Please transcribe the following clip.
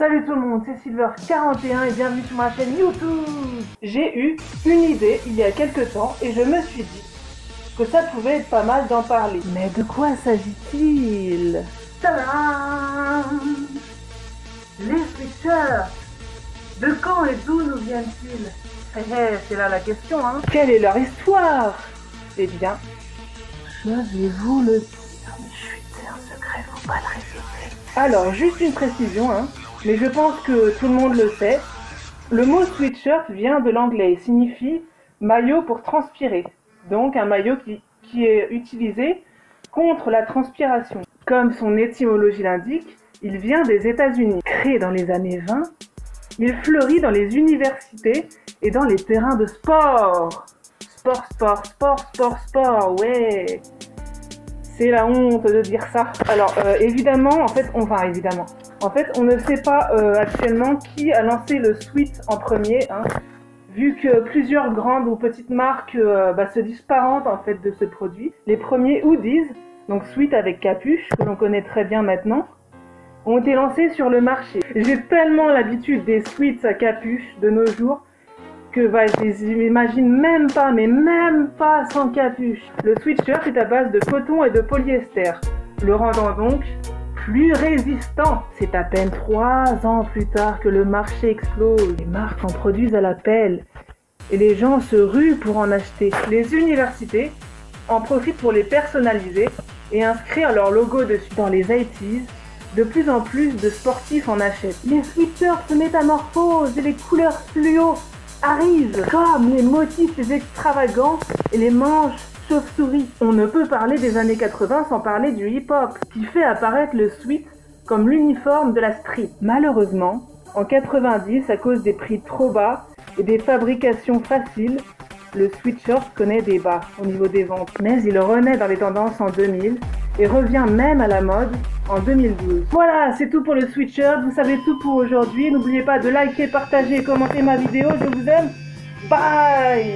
Salut tout le monde, c'est Silver41 et bienvenue sur ma chaîne YouTube. J'ai eu une idée il y a quelques temps et je me suis dit que ça pouvait être pas mal d'en parler. Mais de quoi s'agit-il? Tadam! Les sweatshirts! De quand et d'où nous viennent-ils? C'est là la question, hein. Quelle est leur histoire? Eh bien, je vais vous le dire, mais chut, c'est un secret, faut pas le révéler. Alors, juste une précision, hein, mais je pense que tout le monde le sait. Le mot sweatshirt vient de l'anglais et signifie maillot pour transpirer. Donc un maillot qui est utilisé contre la transpiration. Comme son étymologie l'indique, il vient des États-Unis. Créé dans les années 20, il fleurit dans les universités et dans les terrains de sport. Sport, ouais. C'est la honte de dire ça. Alors, évidemment, on ne sait pas actuellement qui a lancé le sweat en premier, hein, vu que plusieurs grandes ou petites marques se disparentent en fait de ce produit. Les premiers hoodies, donc sweat avec capuche, que l'on connaît très bien maintenant, ont été lancés sur le marché. J'ai tellement l'habitude des sweats à capuche de nos jours que je les imagine même pas sans capuche. Le sweatshirt est à base de coton et de polyester, le rendant donc plus résistant. C'est à peine 3 ans plus tard que le marché explose. Les marques en produisent à la pelle et les gens se ruent pour en acheter. Les universités en profitent pour les personnaliser et inscrire leur logo dessus. Dans les 80s, de plus en plus de sportifs en achètent. Les sweatshirts se métamorphosent et les couleurs fluo arrivent, comme les motifs extravagants et les manches chauve-souris. On ne peut parler des années 80 sans parler du hip-hop, qui fait apparaître le sweat comme l'uniforme de la street. Malheureusement, en 90, à cause des prix trop bas et des fabrications faciles, le sweatshirt connaît des bas au niveau des ventes. Mais il renaît dans les tendances en 2000 et revient même à la mode en 2012. Voilà, c'est tout pour le sweatshirt. Vous savez tout pour aujourd'hui. N'oubliez pas de liker, partager et commenter ma vidéo. Je vous aime. Bye!